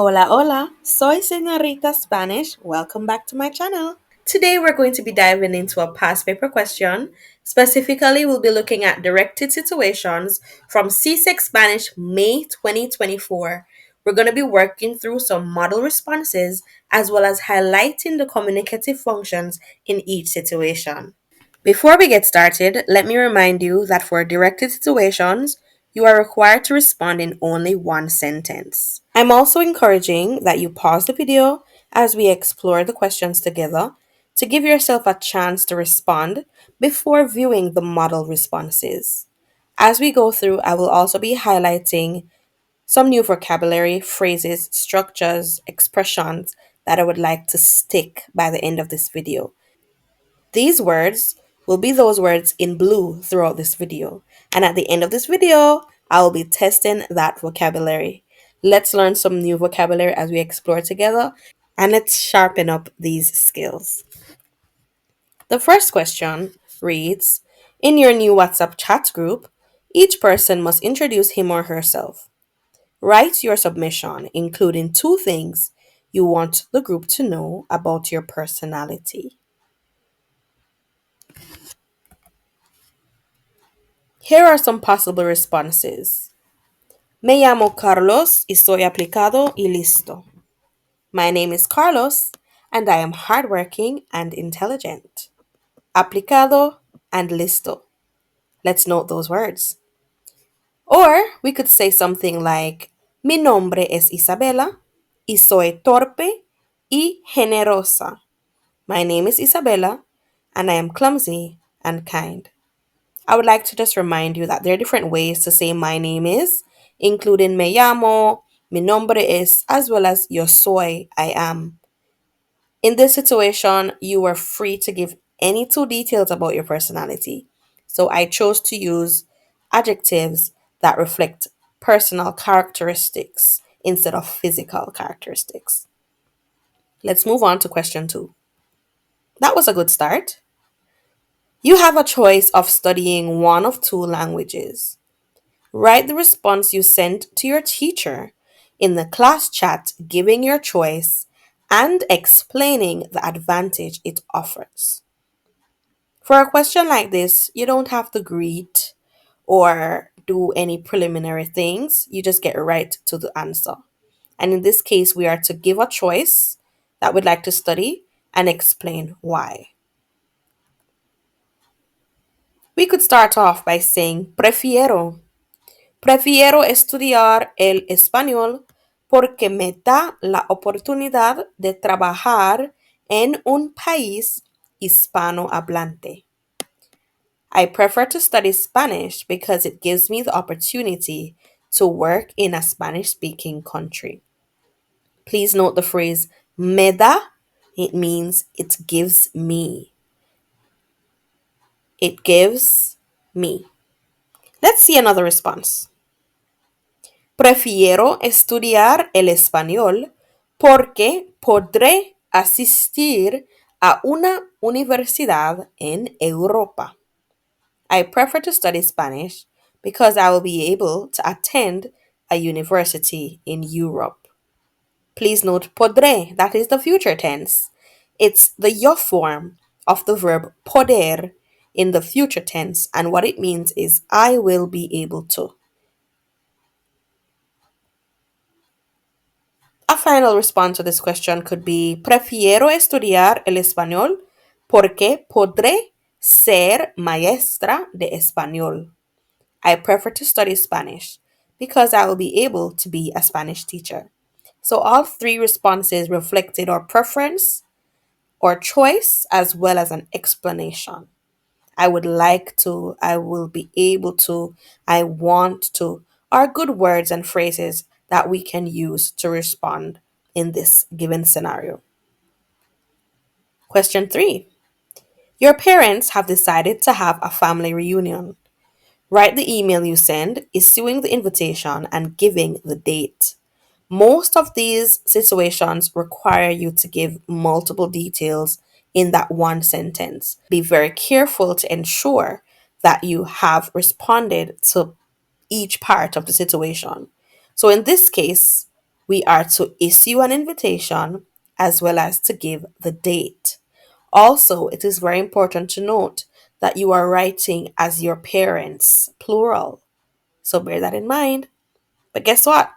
Hola, hola. Soy Señorita Spanish. Welcome back to my channel. Today we're going to be diving into a past paper question. Specifically, we'll be looking at directed situations from CSEC Spanish May 2024. We're going to be working through some model responses as well as highlighting the communicative functions in each situation. Before we get started, let me remind you that for directed situations, you are required to respond in only one sentence. I'm also encouraging that you pause the video as we explore the questions together to give yourself a chance to respond before viewing the model responses. As we go through, I will also be highlighting some new vocabulary, phrases, structures, expressions that I would like to stick by the end of this video. These words will be those words in blue throughout this video. And at the end of this video, I will be testing that vocabulary. Let's learn some new vocabulary as we explore together and let's sharpen up these skills. The first question reads, in your new WhatsApp chat group, each person must introduce him or herself. Write your submission, including 2 things you want the group to know about your personality. Here are some possible responses. Me llamo Carlos y soy aplicado y listo. My name is Carlos and I am hardworking and intelligent. Aplicado and listo. Let's note those words. Or we could say something like, mi nombre es Isabela y soy torpe y generosa. My name is Isabella and I am clumsy and kind. I would like to just remind you that there are different ways to say my name is, including me llamo, mi nombre es, as well as yo soy, I am. In this situation, you are free to give any 2 details about your personality. So I chose to use adjectives that reflect personal characteristics instead of physical characteristics. Let's move on to question 2. That was a good start. You have a choice of studying one of 2 languages. Write the response you sent to your teacher in the class chat, giving your choice and explaining the advantage it offers. For a question like this, you don't have to greet or do any preliminary things. You just get right to the answer. And in this case, we are to give a choice that we'd like to study and explain why. We could start off by saying prefiero. Prefiero estudiar el español porque me da la oportunidad de trabajar en un país hispanohablante. I prefer to study Spanish because it gives me the opportunity to work in a Spanish speaking country. Please note the phrase me da. It means it gives me. It gives me. Let's see another response. Prefiero estudiar el español porque podré asistir a una universidad en Europa. I prefer to study Spanish because I will be able to attend a university in Europe. Please note podré, that is the future tense. It's the yo form of the verb poder in the future tense, and what it means is I will be able to. A final response to this question could be prefiero estudiar el español porque podré ser maestra de español. I prefer to study Spanish because I will be able to be a Spanish teacher. So all 3 responses reflected our preference or choice as well as an explanation. I would like to, I will be able to, I want to, are good words and phrases that we can use to respond in this given scenario. Question 3. Your parents have decided to have a family reunion. Write the email you send, issuing the invitation, and giving the date. Most of these situations require you to give multiple details in that one sentence. Be very careful to ensure that you have responded to each part of the situation. So in this case, We are to issue an invitation as well as to give the date. Also, it is very important to note that you are writing as your parents, plural. So bear that in mind. But guess what?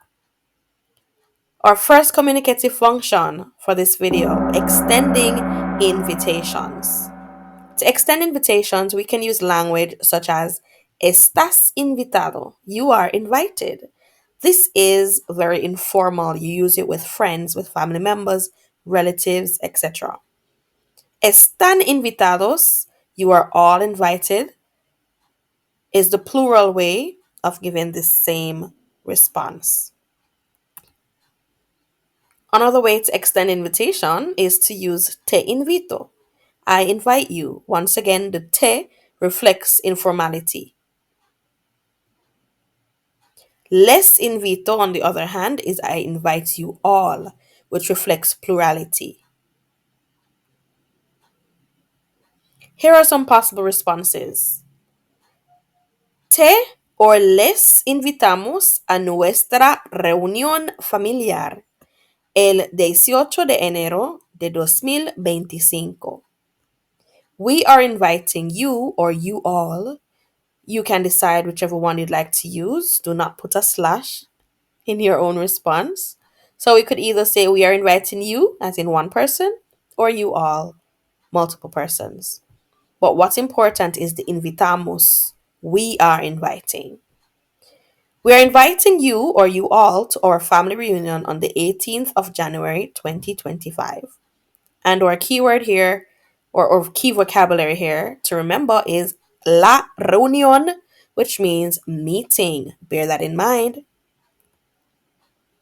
Our first communicative function for this video, extending invitations. To extend invitations, we can use language such as estás invitado. You are invited. This is very informal. You use it with friends, with family members, relatives, etc. Están invitados. You are all invited is the plural way of giving the same response. Another way to extend invitation is to use te invito. I invite you. Once again, the te reflects informality. Les invito, on the other hand, is I invite you all, which reflects plurality. Here are some possible responses. Te or les invitamos a nuestra reunión familiar el 18 de enero de 2025. We are inviting you or you all. You can decide whichever one you'd like to use. Do not put a slash in your own response. So we could either say we are inviting you, as in one person, or you all, multiple persons. But what's important is the invitamos. We are inviting. We are inviting you or you all to our family reunion on the 18th of January 2025. And our keyword here, or key vocabulary here to remember is la reunión, which means meeting. Bear that in mind.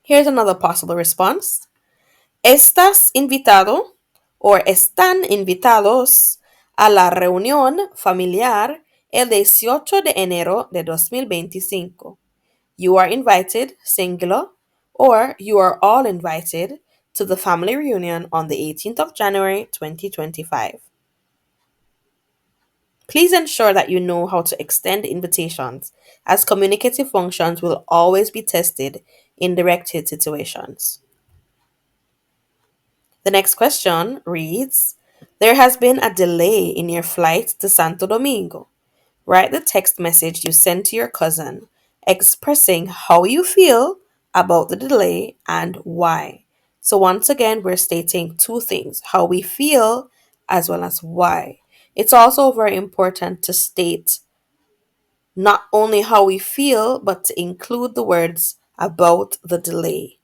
Here's another possible response. Estás invitado or están invitados a la reunión familiar el 18 de enero de 2025. You are invited, singular, or you are all invited to the family reunion on the 18th of January 2025. Please ensure that you know how to extend invitations, as communicative functions will always be tested in directed situations. The next question reads, there has been a delay in your flight to Santo Domingo. Write the text message you sent to your cousin expressing how you feel about the delay and why. So, once again, we're stating two things, how we feel as well as why. It's also very important to state not only how we feel, but to include the words about the delay.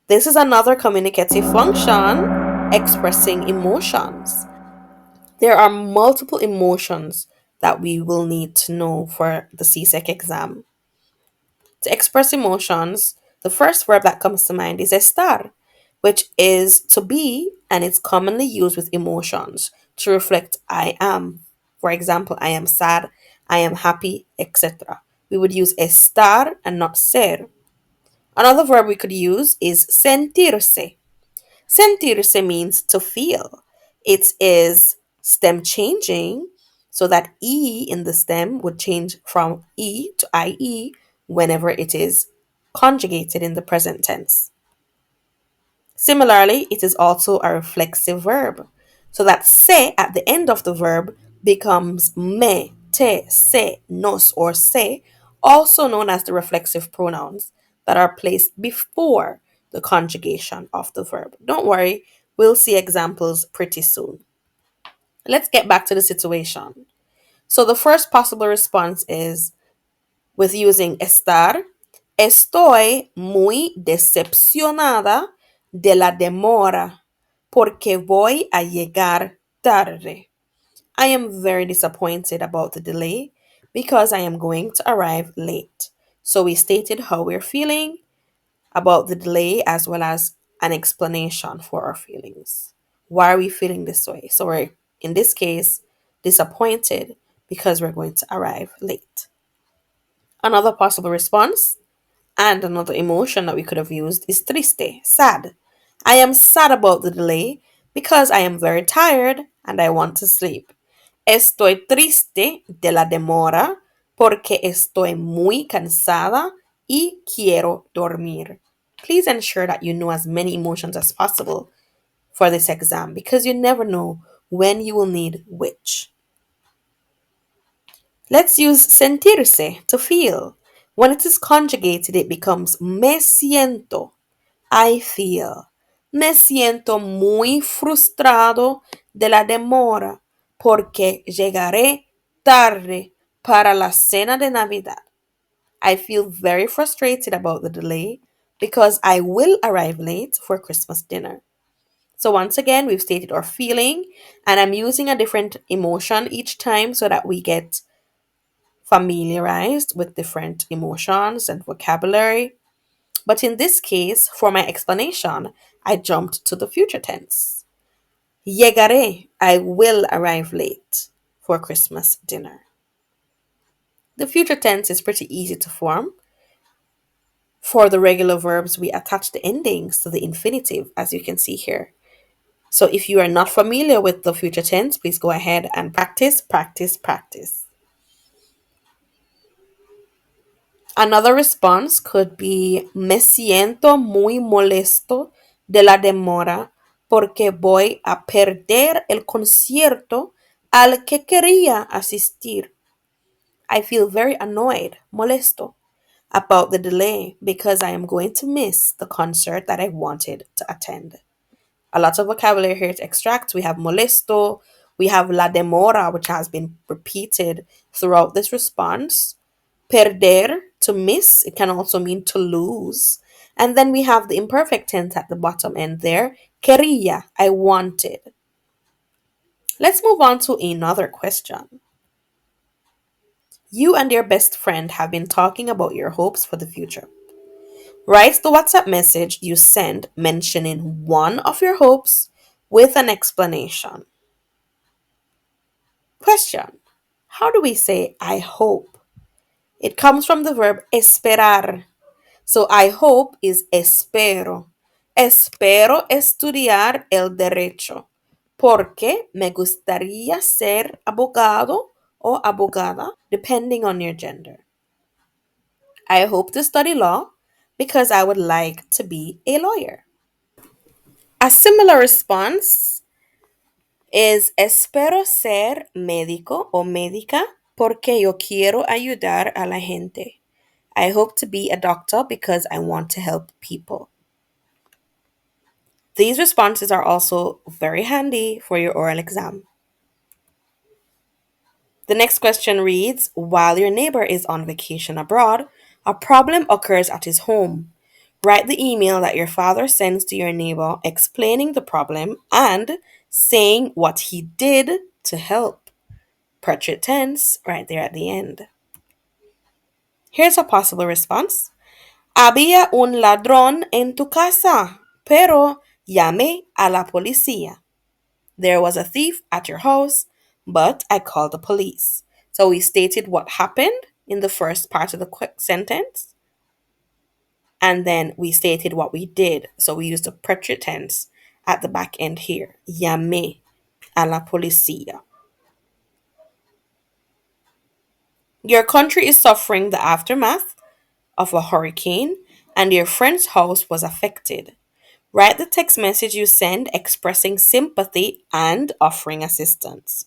This is another communicative function expressing emotions. There are multiple emotions that we will need to know for the CSEC exam. To express emotions, the first verb that comes to mind is estar, which is to be, and it's commonly used with emotions to reflect I am. For example, I am sad, I am happy, etc. We would use estar and not ser. Another verb we could use is sentirse. Sentirse means to feel. It is stem changing, so that E in the stem would change from E to IE whenever it is conjugated in the present tense. Similarly, it is also a reflexive verb, so that se at the end of the verb becomes me, te, se, nos, or se, also known as the reflexive pronouns that are placed before the conjugation of the verb. Don't worry, we'll see examples pretty soon. Let's get back to the situation. So the first possible response is with using estar. Estoy muy decepcionada de la demora porque voy a llegar tarde. I am very disappointed about the delay because I am going to arrive late. So we stated how we're feeling about the delay as well as an explanation for our feelings. Why are we feeling this way? So we're, in this case, disappointed because we're going to arrive late. Another possible response and another emotion that we could have used is triste, sad. I am sad about the delay because I am very tired and I want to sleep. Estoy triste de la demora porque estoy muy cansada y quiero dormir. Please ensure that you know as many emotions as possible for this exam because you never know when you will need which. Let's use sentirse to feel. When it is conjugated, it becomes me siento. I feel. Me siento muy frustrado de la demora porque llegaré tarde para la cena de Navidad. I feel very frustrated about the delay because I will arrive late for Christmas dinner. So, once again, we've stated our feeling, and I'm using a different emotion each time so that we get familiarized with different emotions and vocabulary. But in this case, for my explanation, I jumped to the future tense. Llegaré, I will arrive late for Christmas dinner. The future tense is pretty easy to form. For the regular verbs, we attach the endings to the infinitive, as you can see here. So if you are not familiar with the future tense, please go ahead and practice, practice, practice. Another response could be me siento muy molesto de la demora porque voy a perder el concierto al que quería asistir. I feel very annoyed, molesto, about the delay because I am going to miss the concert that I wanted to attend. A lot of vocabulary here to extract. We have molesto, we have la demora, which has been repeated throughout this response. Perder, to miss, it can also mean to lose. And then we have the imperfect tense at the bottom end there. Quería, I wanted. Let's move on to another question. You and your best friend have been talking about your hopes for the future. Write the WhatsApp message you send mentioning one of your hopes with an explanation. Question: how do we say I hope? It comes from the verb esperar. So I hope is espero. Espero estudiar el derecho porque me gustaría ser abogado o abogada, depending on your gender. I hope to study law because I would like to be a lawyer. A similar response is espero ser médico o médica porque yo quiero ayudar a la gente. I hope to be a doctor because I want to help people. These responses are also very handy for your oral exam. The next question reads: while your neighbor is on vacation abroad, a problem occurs at his home. Write the email that your father sends to your neighbor explaining the problem and saying what he did to help. Present tense right there at the end. Here's a possible response. Había un ladrón en tu casa, pero llamé a la policía. There was a thief at your house, but I called the police. So we stated what happened in the first part of the quick sentence, and then we stated what we did. So we used the present tense at the back end here. Llamé a la policía. Your country is suffering the aftermath of a hurricane, and your friend's house was affected. Write the text message you send expressing sympathy and offering assistance.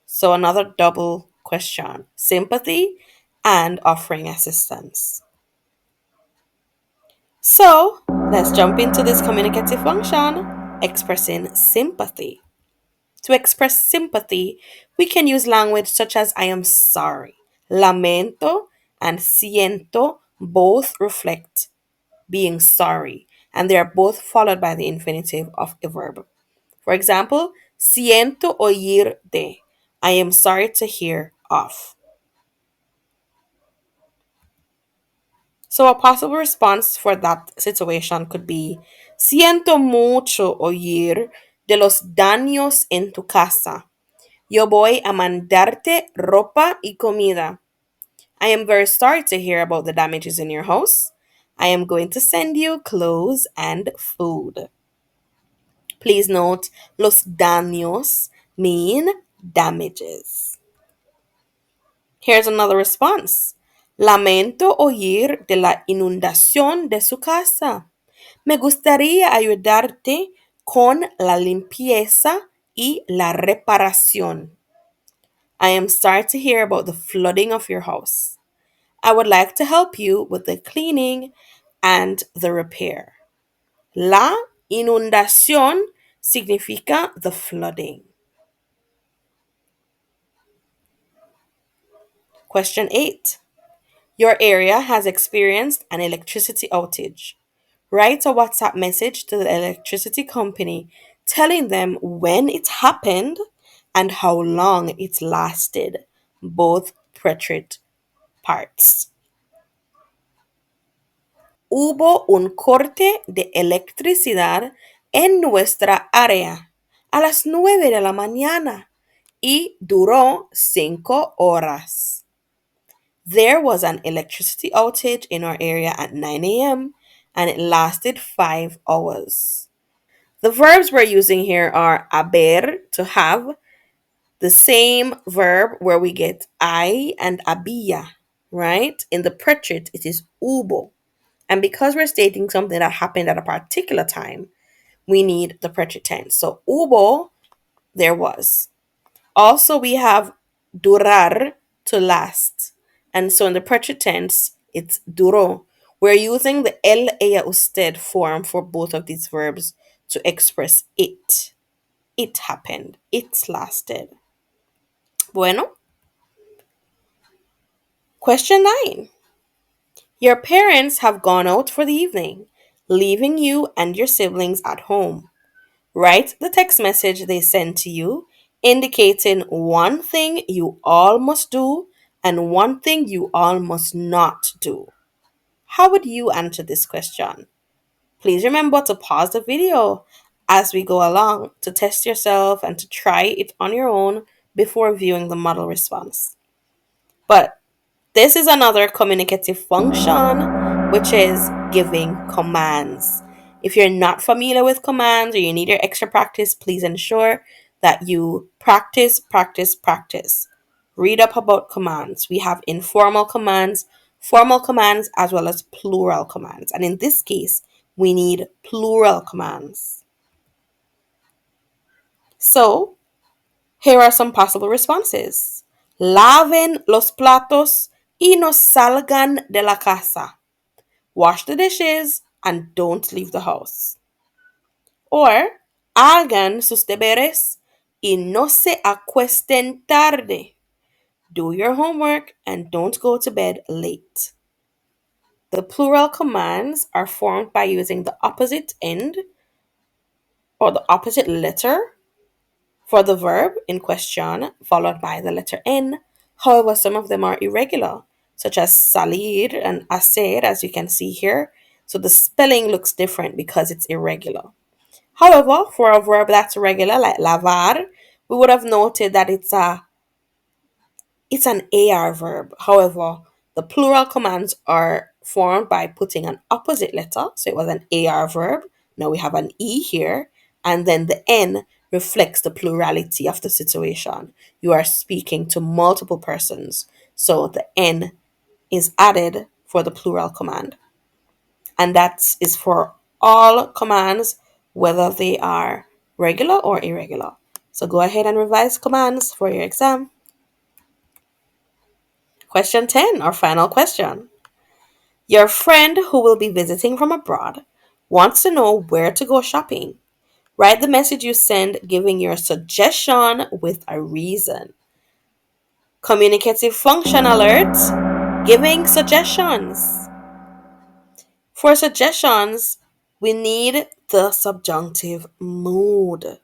So another double question: sympathy and offering assistance. So let's jump into this communicative function, expressing sympathy. To express sympathy, we can use language such as I am sorry. Lamento and siento both reflect being sorry, and they are both followed by the infinitive of a verb. For example, siento oír de. I am sorry to hear of. So a possible response for that situation could be: siento mucho oír de los daños en tu casa. Yo voy a mandarte ropa y comida. I am very sorry to hear about the damages in your house. I am going to send you clothes and food. Please note, los daños mean damages. Here's another response. Lamento oír de la inundación de su casa. Me gustaría ayudarte con la limpieza y la reparación. I am sorry to hear about the flooding of your house. I would like to help you with the cleaning and the repair. La inundación significa the flooding. Question 8. Your area has experienced an electricity outage. Write a WhatsApp message to the electricity company telling them when it happened and how long it lasted, both preterite parts. Hubo un corte de electricidad en nuestra área a las 9 de la mañana y duró 5 horas. There was an electricity outage in our area at 9 a.m. and it lasted 5 hours. The verbs we're using here are haber, to have, the same verb where we get I and había, right? In the preterite, it is hubo. And because we're stating something that happened at a particular time, we need the preterite tense. So hubo, there was. Also, we have durar, to last. And so in the preterite tense, it's duró. We're using the el, ella, usted form for both of these verbs to express it. It happened. It lasted. Bueno, question 9. Your parents have gone out for the evening, leaving you and your siblings at home. Write the text message they sent to you, indicating one thing you all must do and one thing you all must not do. How would you answer this question? Please remember to pause the video as we go along to test yourself and to try it on your own before viewing the model response. But this is another communicative function, which is giving commands. If you're not familiar with commands or you need your extra practice, please ensure that you practice, practice, practice. Read up about commands. We have informal commands, formal commands, as well as plural commands. And in this case, we need plural commands. So, here are some possible responses. Laven los platos y no salgan de la casa. Wash the dishes and don't leave the house. Or, hagan sus deberes y no se acuesten tarde. Do your homework and don't go to bed late. The plural commands are formed by using the opposite end or the opposite letter for the verb in question, followed by the letter N. However, some of them are irregular, such as salir and hacer, as you can see here. So the spelling looks different because it's irregular. However, for a verb that's regular, like lavar, we would have noted that it's an AR verb. However, the plural commands are formed by putting an opposite letter. So it was an AR verb. Now we have an E here. And then the N reflects the plurality of the situation. You are speaking to multiple persons. So the N is added for the plural command. And that is for all commands, whether they are regular or irregular. So go ahead and revise commands for your exam. Question 10, our final question. Your friend who will be visiting from abroad wants to know where to go shopping. Write the message you send giving your suggestion with a reason. Communicative function alert, giving suggestions. For suggestions, we need the subjunctive mood.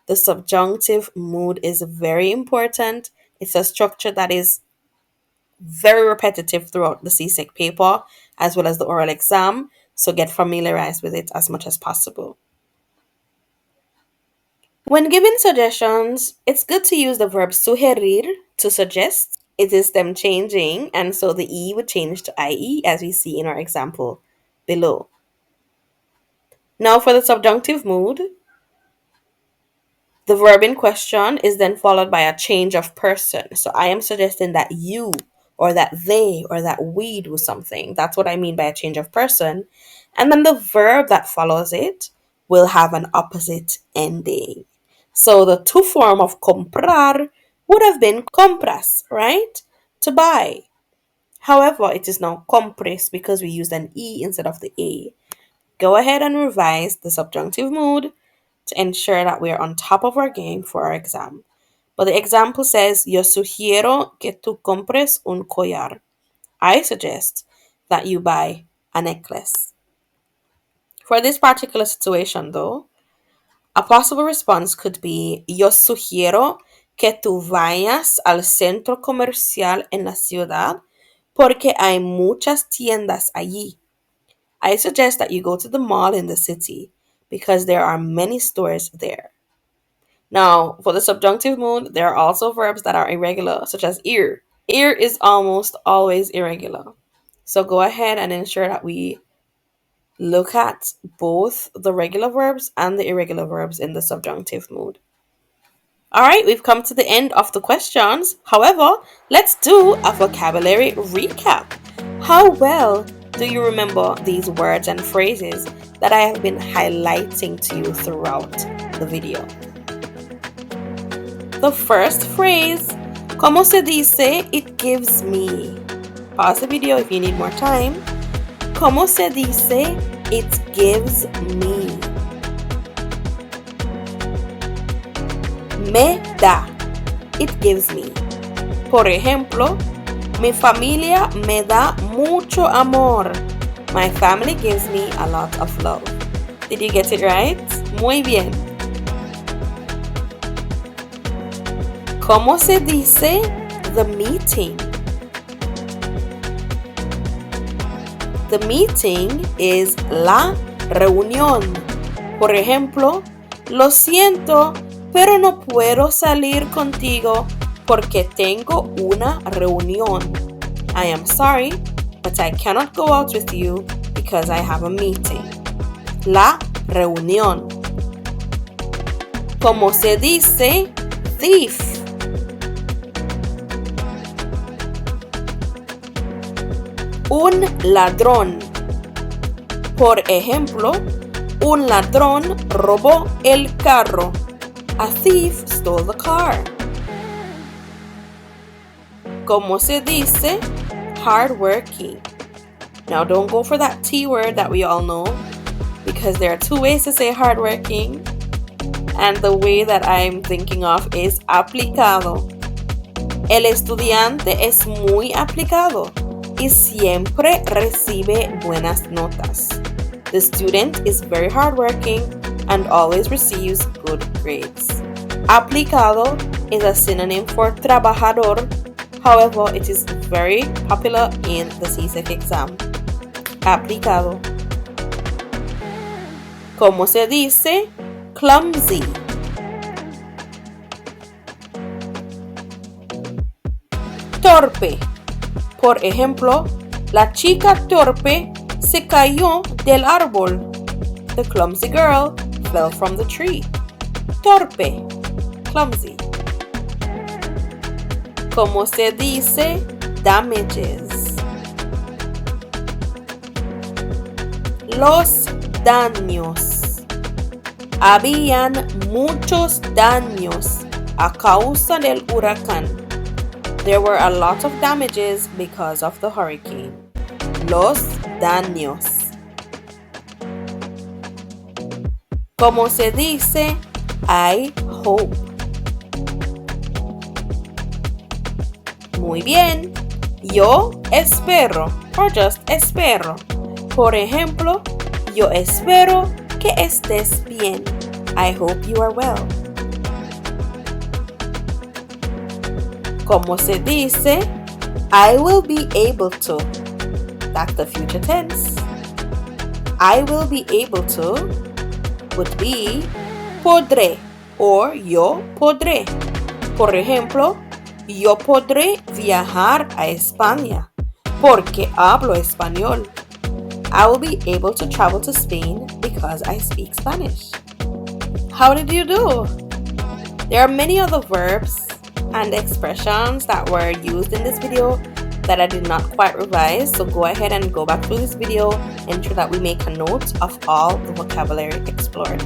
The subjunctive mood is very important. It's a structure that is very repetitive throughout the CSEC paper as well as the oral exam, so get familiarized with it as much as possible. When giving suggestions, it's good to use the verb sugerir, to suggest. It is them changing, and so the E would change to IE as we see in our example below. Now for the subjunctive mood, the verb in question is then followed by a change of person. So I am suggesting that you or that they or that we do something. That's what I mean by a change of person. And then the verb that follows it will have an opposite ending. So the to form of comprar would have been compras, right? To buy. However, it is now compres because we used an E instead of the A. Go ahead and revise the subjunctive mood to ensure that we're on top of our game for our exam. But the example says, Yo sugiero que tú compres un collar. I suggest that you buy a necklace. For this particular situation, though, a possible response could be, Yo sugiero que tú vayas al centro comercial en la ciudad porque hay muchas tiendas allí. I suggest that you go to the mall in the city because there are many stores there. Now, for the subjunctive mood, there are also verbs that are irregular, such as ir. Ir is almost always irregular. So go ahead and ensure that we look at both the regular verbs and the irregular verbs in the subjunctive mood. All right, we've come to the end of the questions. However, let's do a vocabulary recap. How well do you remember these words and phrases that I have been highlighting to you throughout the video? The first phrase, ¿cómo se dice it gives me? Pause the video if you need more time. ¿Cómo se dice it gives me? Me da. It gives me. Por ejemplo, mi familia me da mucho amor. My family gives me a lot of love. Did you get it right? Muy bien. ¿Cómo se dice the meeting? The meeting is la reunión. Por ejemplo, lo siento, pero no puedo salir contigo porque tengo una reunión. I am sorry, but I cannot go out with you because I have a meeting. La reunión. ¿Cómo se dice thief? Un ladrón. Por ejemplo, un ladrón robó el carro. A thief stole the car. ¿Cómo se dice hardworking? Now don't go for that T word that we all know, because there are two ways to say hardworking, and the way that I'm thinking of is aplicado. El estudiante es muy aplicado y siempre recibe buenas notas. The student is very hardworking and always receives good grades. Aplicado is a synonym for trabajador. However, it is very popular in the CSEC exam. Aplicado. ¿Cómo se dice clumsy? Torpe. Por ejemplo, la chica torpe se cayó del árbol. The clumsy girl fell from the tree. Torpe, clumsy. ¿Cómo se dice damages? Los daños. Habían muchos daños a causa del huracán. There were a lot of damages because of the hurricane. Los daños. ¿Cómo se dice I hope? Muy bien. Yo espero, or just espero. Por ejemplo, yo espero que estés bien. I hope you are well. ¿Cómo se dice I will be able to? That's the future tense. I will be able to would be podré or yo podré. Por ejemplo, yo podré viajar a España porque hablo español. I will be able to travel to Spain because I speak Spanish. How did you do? There are many other verbs and expressions that were used in this video that I did not quite revise, so go ahead and go back through this video, ensure that we make a note of all the vocabulary explored.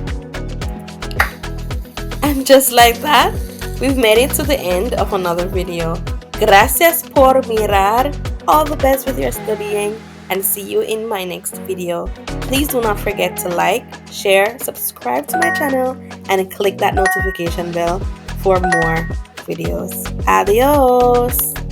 And just like that, we've made it to the end of another video. Gracias por mirar. All the best with your studying, and see you in my next video. Please do not forget to like, share, subscribe to my channel, and click that notification bell for more videos. Adios!